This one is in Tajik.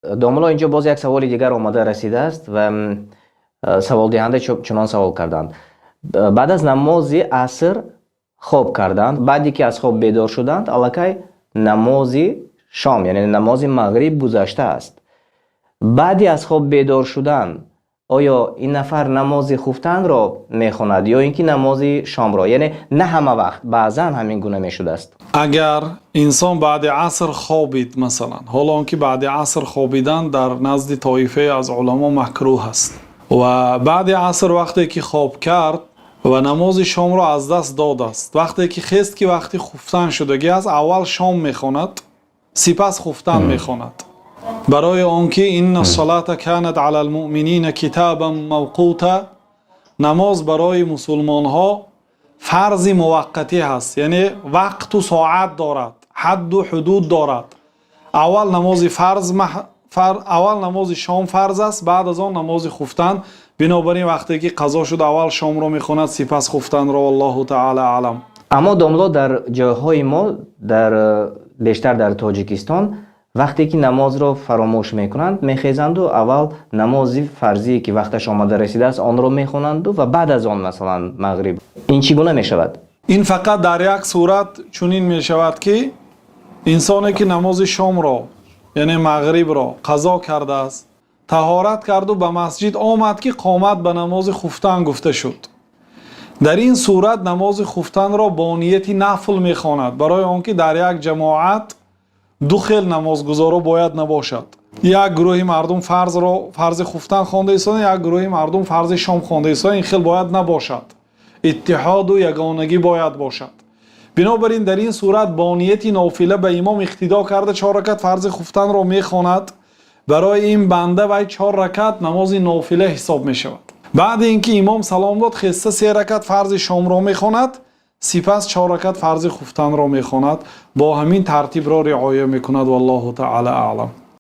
домало инҷо боз як саволи дигар омада расидааст ва саволдиҳанда чунон савол карданд. Баъд аз намози аср хоб карданд, баъде ки аз хоб бедор шуданд, аллакай намози шом, яъне намози мағриб гузаштааст. баъди аз хоб бедор шудан, оё ин нафар намози хуфтанро мехонад ё ин ки намози шомро, яъне на ҳама вақт, баъзан ҳамин гуна мешудааст? Агар инсон баъди аср хобид, масалан, ҳоло он ки баъди аср хобидан дар назди тоифаи аз уламо макрӯҳ аст ва баъди аср вақте ки хоб кард ва намози шомро аз даст додааст, вақте ки хест ки вақти хуфтан шудагӣ аст, аввал шом мехонад, сипас хуфтан мехонад. барои он ки инна солата канат алал муъминина китабан мавқута, намоз барои мусулмонҳо фарзи муваққатӣ ҳаст, яъне вақту соат дорад, ҳадду ҳудуд дорад. аввал намози шом фарз аст, баъд аз он намози хуфтан. бинобар ин вақте ки қазо шуд, аввал шомро мехонад, сипас хуфтанро. Аллоҳу таъала аълам. аммо домло дар ҷойҳои мо, бештар дар тоҷикистон, вақте ки намозро фаромӯш мекунанд, мехезанду аввал намози фарзие ки вақташ омада расидааст онро мехонанду ва баъд аз он масалан мағриб. ин чӣ гуна мешавад? ин фақат дар як сурат чунин мешавад ки инсоне ки намози шомро, яъне мағрибро қазо кардааст, таҳорат карду ба масҷид омад ки қомат ба намози хуфтан гуфта шуд. дар ин сурат намози хуфтанро бо нияти нафл мехонад, барои он ки дар як ҷамоат ду хел намозгузоро бояд набошад. як гурӯҳи мардум фарзи хуфтан хонда истоданд, як гурӯҳи мардум фарзи шом хонда истоданд. ин хел бояд набошад, иттиҳоду ягонагӣ бояд бошад. бинобар ин дар ин сурат бо нияти нофила ба имом иқтидо карда 4 ракат фарзи хуфтанро мехонад. барои ин банда вай 4 ракат намози нофила ҳисоб мешавад. баъди ин ки имом салом дод, хеста 3 ракат фарзи шомро мехонад, сипас 4 ракат фарзи хуфтанро мехонад. бо ҳамин тартибро риоя мекунад. Валлоҳу таъала аълам.